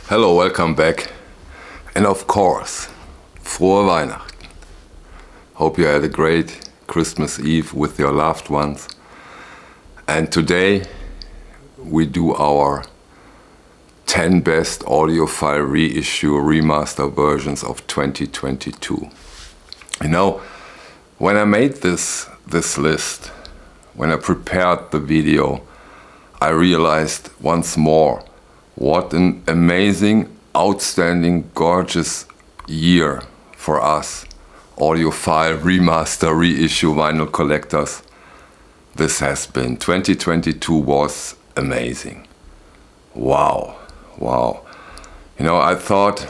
Hello, welcome back. And of course, frohe Weihnachten. Hope you had a great Christmas Eve with your loved ones. And today we do our 10 best audiophile reissue remaster versions of 2022. You know, when I made this list, when I prepared the video, I realized once more what an amazing, outstanding, gorgeous year for us, audiophile remaster reissue vinyl collectors. This has been. 2022 was amazing. Wow. You know, I thought,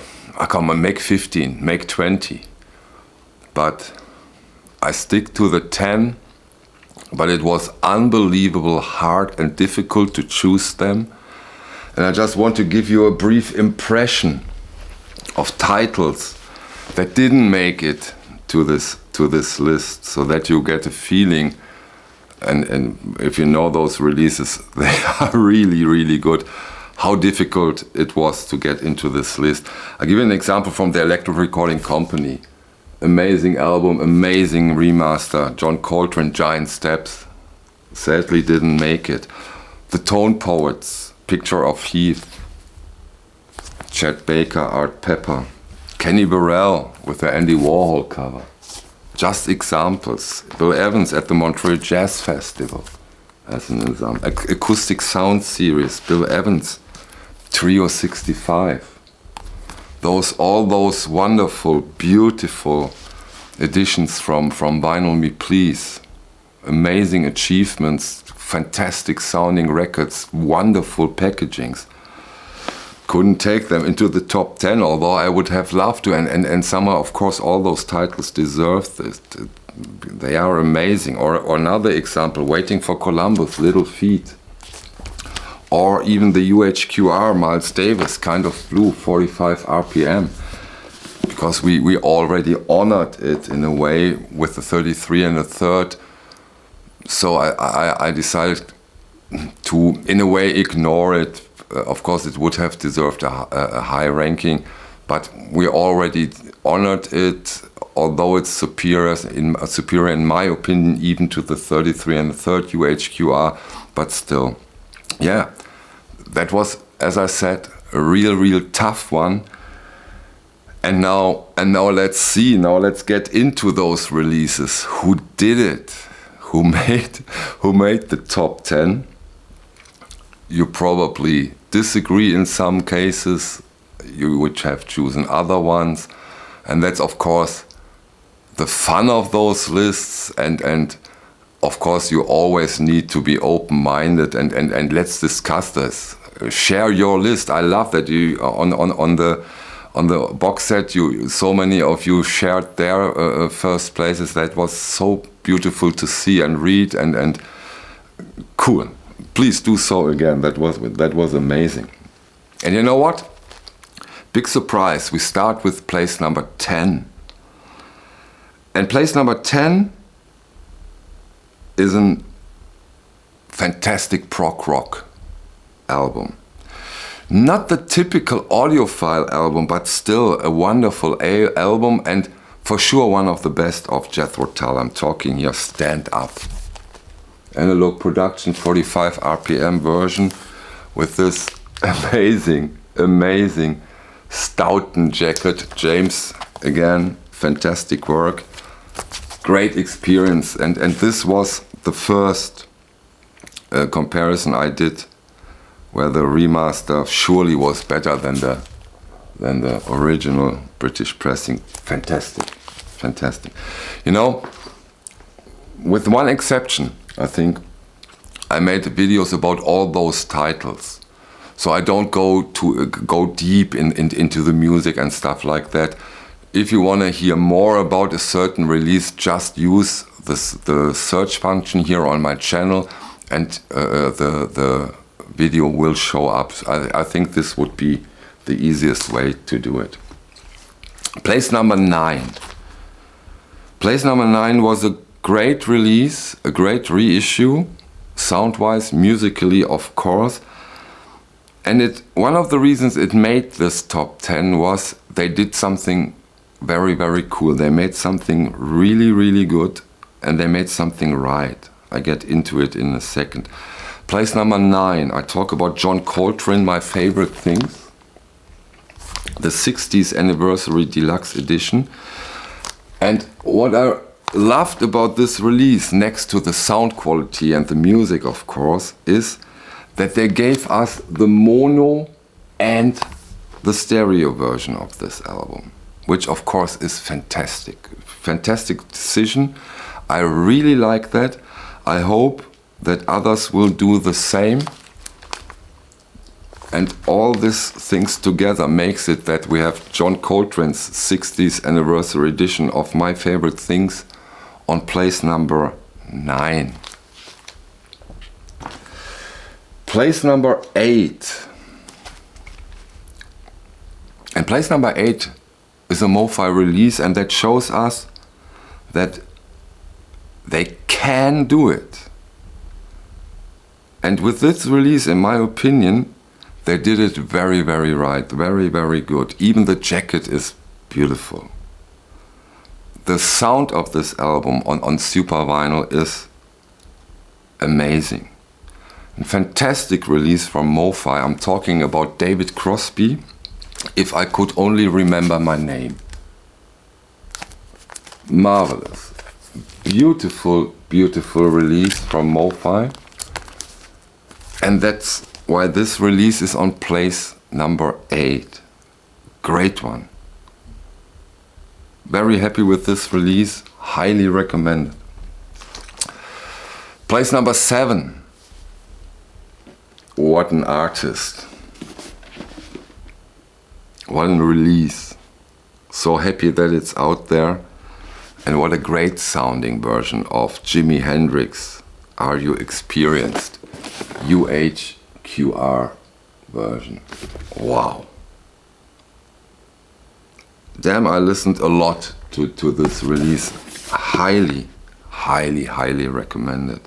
come on, make 15, make 20. But I stick to the 10, but it was unbelievable hard and difficult to choose them. And I just want to give you a brief impression of titles that didn't make it to this list, so that you get a feeling. And if you know those releases, they are really, really good. How difficult it was to get into this list. I'll give you an example from the Electro Recording Company. Amazing album, amazing remaster. John Coltrane, Giant Steps. Sadly didn't make it. The Tone Poets, Picture of Heath. Chet Baker, Art Pepper. Kenny Burrell with the Andy Warhol cover. Just examples. Bill Evans at the Montreal Jazz Festival, as an example. Acoustic Sound Series, Bill Evans, Trio 65. All those wonderful, beautiful editions from Vinyl Me Please. Amazing achievements, fantastic sounding records, wonderful packagings. Couldn't take them into the top 10, although I would have loved to, and somehow, of course, all those titles deserve this. They are amazing. Or another example, Waiting for Columbus, Little Feat. Or even the UHQR, Miles Davis, Kind of Blue, 45 RPM. Because we already honored it in a way with the 33 and a third. So I decided to, in a way, ignore it. Of course, it would have deserved a high ranking, but we already honored it, although it's superior in my opinion, even to the 33 and the third UHQR. But still, yeah, that was, as I said, a real tough one. And now let's see. Now let's get into those releases. Who did it? Who made the top 10? You probably disagree in some cases. You would have chosen other ones, and that's of course the fun of those lists. And of course you always need to be open-minded and let's discuss this. Share your list. I love that you on the box set. So many of you shared their first places. That was so beautiful to see and read and cool. Please do so again. That was amazing. And you know what? Big surprise. We start with place number 10. And place number 10 is a fantastic prog rock album. Not the typical audiophile album, but still a wonderful album, and for sure one of the best of Jethro Tull. I'm talking here Stand Up. Analog production, 45 RPM version with this amazing Stoughton jacket. James, again, fantastic work. Great experience. And this was the first comparison I did where the remaster surely was better than the original British pressing. Fantastic. You know, with one exception, I think I made videos about all those titles, so I don't go deep into the music and stuff like that. If you want to hear more about a certain release, just use the search function here on my channel, and the video will show up. I think this would be the easiest way to do it. Place number 9. Place number 9 was a great release, a great reissue, sound-wise, musically, of course. And one of the reasons it made this top 10 was they did something very, very cool. They made something really, really good, and they made something right. I get into it in a second. Place number 9, I talk about John Coltrane, my favorite things. The 60th Anniversary Deluxe Edition. And what I loved about this release, next to the sound quality and the music, of course, is that they gave us the mono and the stereo version of this album, which of course is fantastic. Fantastic decision. I really like that. I hope that others will do the same. And all these things together makes it that we have John Coltrane's 60th Anniversary Edition of My Favorite Things on place number 9. Place number 8. And place number 8 is a Mofi release, and that shows us that they can do it. And with this release, in my opinion, they did it very, very right, very, very good. Even the jacket is beautiful. The sound of this album on super vinyl is amazing. A fantastic release from Mofi. I'm talking about David Crosby, If I Could Only Remember My Name. Marvelous. Beautiful, beautiful release from Mofi. And that's why this release is on place number 8. Great one. Very happy with this release. Highly recommended. Place number 7. What an artist. What a release. So happy that it's out there. And what a great sounding version of Jimi Hendrix. Are You Experienced? UHQR version. Wow. Damn, I listened a lot to this release. Highly, highly, highly recommended.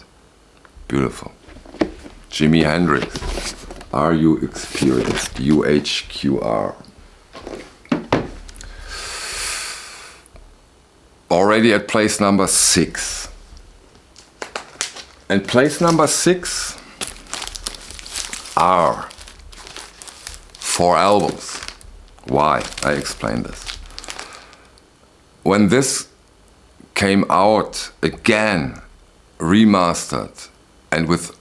Beautiful. Jimi Hendrix. Are You Experienced? UHQR. Already at place number 6. And place number 6 are 4 albums. Why? I explain this. When this came out again, remastered, and with,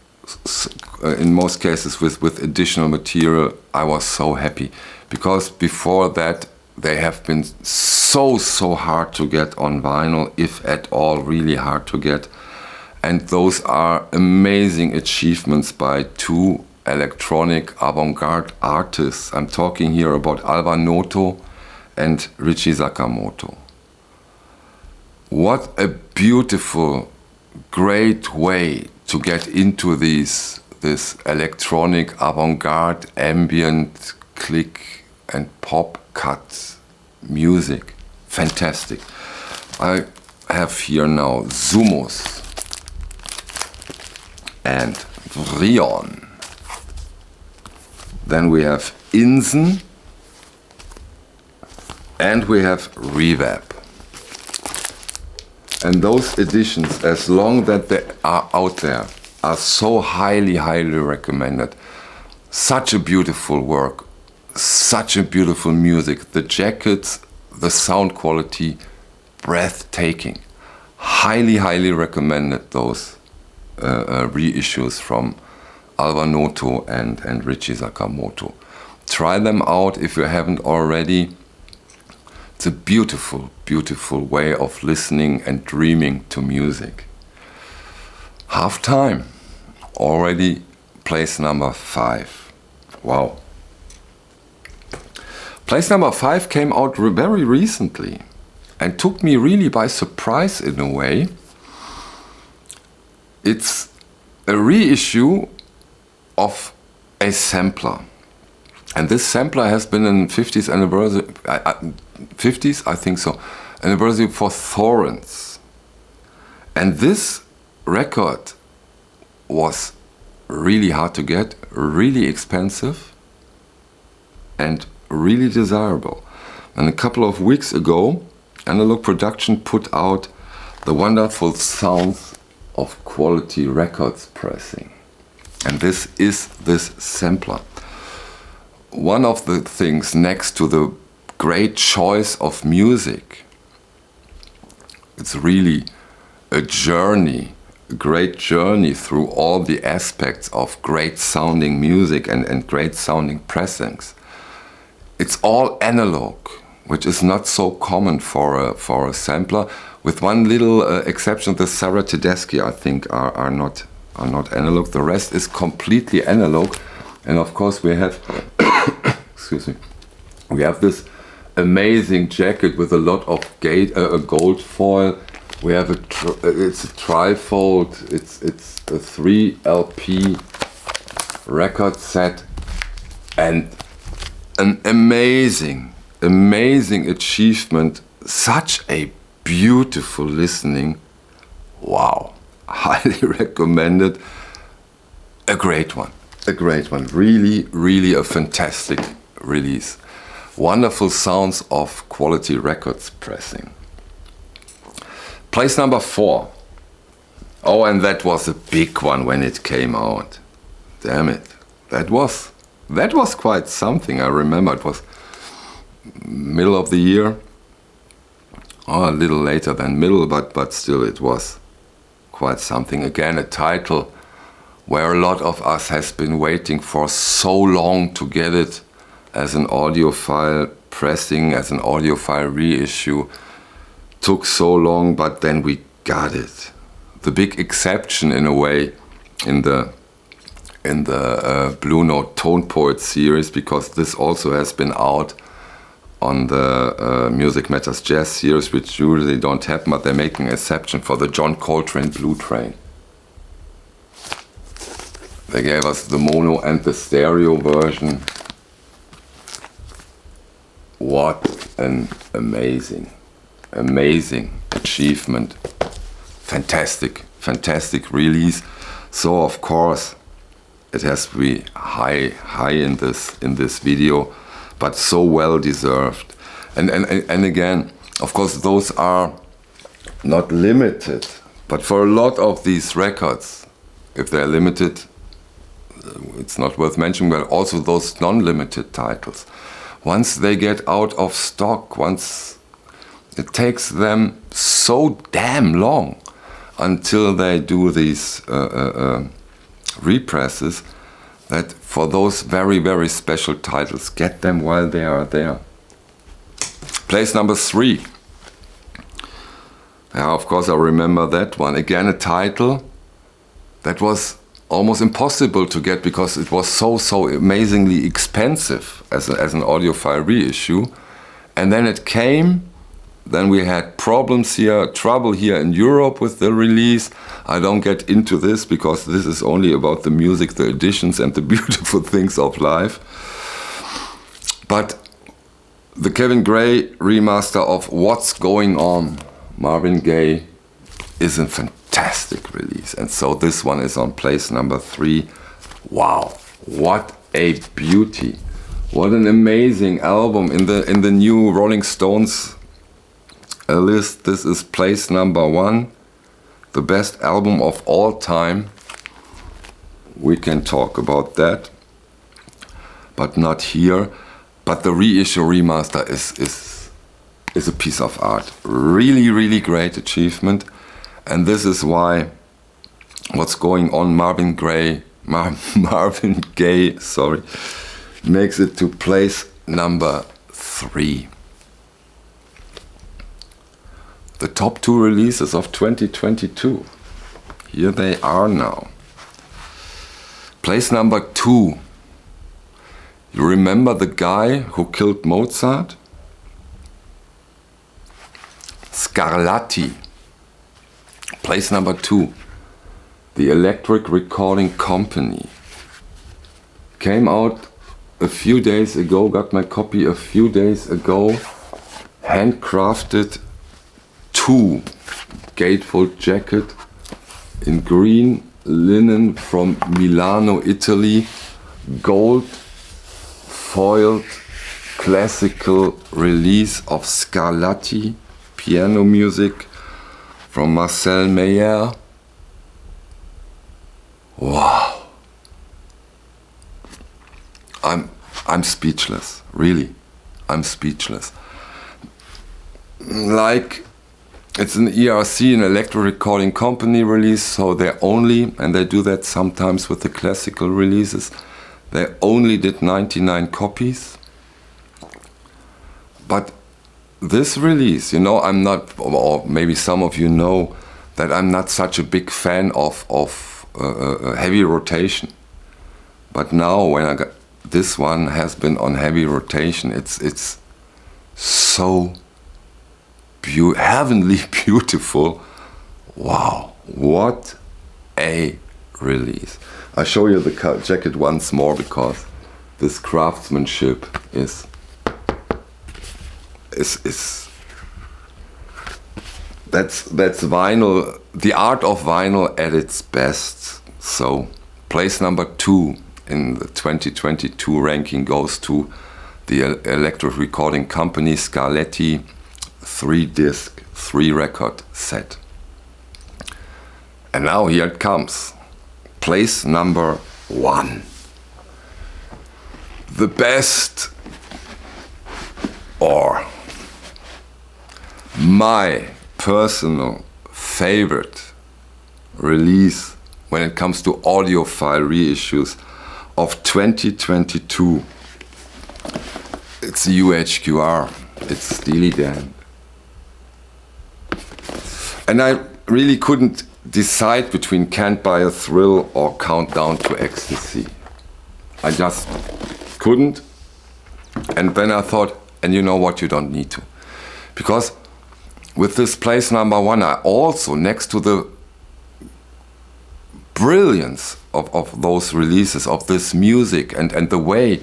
in most cases, with additional material, I was so happy. Because before that, they have been so hard to get on vinyl, if at all, really hard to get. And those are amazing achievements by 2 electronic avant-garde artists. I'm talking here about Alvar Noto and Richie Sakamoto. What a beautiful, great way to get into this electronic avant-garde, ambient, click and pop cut music. Fantastic. I have here now Sumos and Vrion. Then we have Insen and we have Reverb. And those editions, as long that they are out there, are so highly, highly recommended. Such a beautiful work, such a beautiful music. The jackets, the sound quality, breathtaking. Highly, highly recommended those reissues from Alvar Noto and Richie Sakamoto. Try them out if you haven't already. It's a beautiful, beautiful way of listening and dreaming to music. Half Time, already place number 5. Wow. Place number 5 came out very recently and took me really by surprise in a way. It's a reissue of a sampler. And this sampler has been in 50th anniversary, 50s, I think so, anniversary for Thorns. And this record was really hard to get, really expensive, and really desirable. And a couple of weeks ago, Analog Production put out the wonderful sounds of Quality Records pressing. And this is this sampler. One of the things next to the great choice of music, it's really a journey, a great journey through all the aspects of great sounding music and great sounding pressings. It's all analog, which is not so common for a sampler, with one little exception. The Sarah Tedeschi, I think, are not analog. The rest is completely analog. And of course we have excuse me, we have this amazing jacket with a lot of gold foil. We have it's a trifold. It's a 3 LP record set, and an amazing achievement. Such a beautiful listening. Wow, highly recommended. A great one. Really a fantastic release. Wonderful sounds of Quality Records pressing. Place number 4. Oh, and that was a big one when it came out. Damn it. That was quite something. I remember it was middle of the year. Oh, a little later than middle, but still it was quite something. Again, a title where a lot of us has been waiting for so long to get it as an audiophile pressing, as an audiophile reissue. Took so long, but then we got it. The big exception in a way in the Blue Note Tone Poet series, because this also has been out on the Music Matters Jazz series, which usually don't happen, but they're making an exception for the John Coltrane Blue Train. They gave us the mono and the stereo version. What an amazing achievement. Fantastic release. So of course it has to be high in this video, but so well deserved. And again, of course, those are not limited, but for a lot of these records, if they're limited, it's not worth mentioning, but also those non-limited titles, once they get out of stock, once it takes them so damn long until they do these represses, that for those very special titles, get them while they are there. Place number 3. Yeah, of course I remember that one. Again, a title that was almost impossible to get because it was so amazingly expensive as an audiophile reissue. And then it came. Then we had trouble here in Europe with the release. I don't get into this because this is only about the music, the editions and the beautiful things of life. But the Kevin Gray remaster of What's Going On, Marvin Gaye, is a fantastic release. And so this one is on place number 3. Wow, what a beauty. What an amazing album in the new Rolling Stones list. This is place number 1, the best album of all time. We can talk about that, but not here. But the reissue remaster is a piece of art. Really great achievement. And this is why What's Going On, Marvin Gaye, makes it to place number 3. The top 2 releases of 2022. Here they are now. Place number 2. You remember the guy who killed Mozart? Scarlatti. Place number 2. The Electric Recording Company. Came out a few days ago, got my copy a few days ago. Handcrafted 2 gatefold jacket in green linen from Milano, Italy, gold foiled classical release of Scarlatti piano music from Marcel Meyer. Wow. I'm speechless, really. I'm speechless. Like, it's an ERC, an electro recording company release, so they only, and they do that sometimes with the classical releases, they only did 99 copies. But this release, you know, I'm not, or maybe some of you know that I'm not such a big fan of heavy rotation. But now when I got, this one has been on heavy rotation, it's so heavenly beautiful. Wow, what a release. I'll show you the jacket once more because this craftsmanship is that's vinyl, the art of vinyl at its best. So place number 2 in the 2022 ranking goes to the electro recording company Scarlatti 3-disc, 3-record set. And now here it comes. Place number 1. The best, or my personal favorite release when it comes to audiophile reissues of 2022. It's UHQR, it's Steely Dan. And I really couldn't decide between Can't Buy a Thrill or Countdown to Ecstasy. I just couldn't. And then I thought, and you know what, you don't need to. Because with this place number 1, I also, next to the brilliance of those releases, of this music, and the way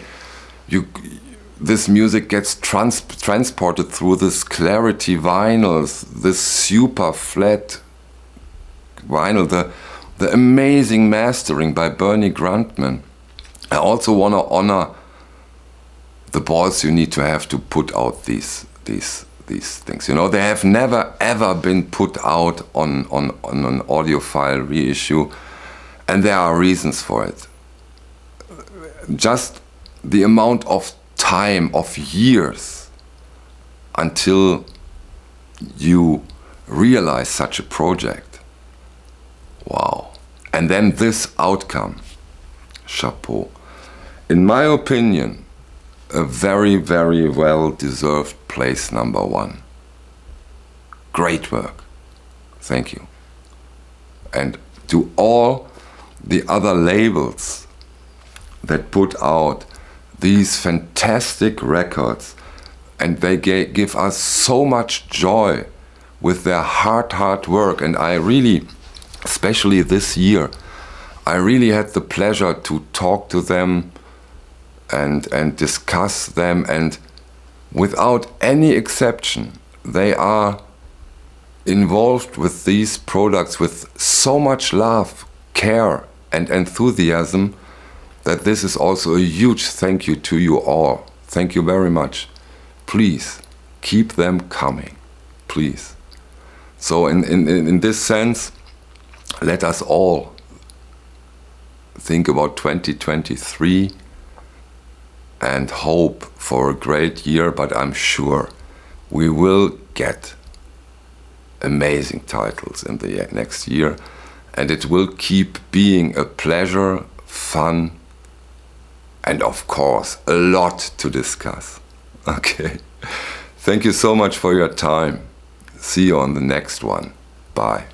this music gets transported through this clarity vinyls, this super flat vinyl, the amazing mastering by Bernie Grundman. I also want to honor the balls you need to have to put out these things. You know, they have never ever been put out on an audiophile reissue, and there are reasons for it. Just the amount of time, of years, until you realize such a project. Wow. And then this outcome. Chapeau. In my opinion, a very, very well-deserved place number 1. Great work. Thank you. And to all the other labels that put out these fantastic records, and they give us so much joy with their hard work. And I really, especially this year, I really had the pleasure to talk to them and discuss them, and without any exception, they are involved with these products with so much love, care and enthusiasm, that this is also a huge thank you to you all. Thank you very much. Please keep them coming, please. So in this sense, let us all think about 2023 and hope for a great year, but I'm sure we will get amazing titles in the next year, and it will keep being a pleasure, fun, and of course, a lot to discuss. Okay. Thank you so much for your time. See you on the next one. Bye.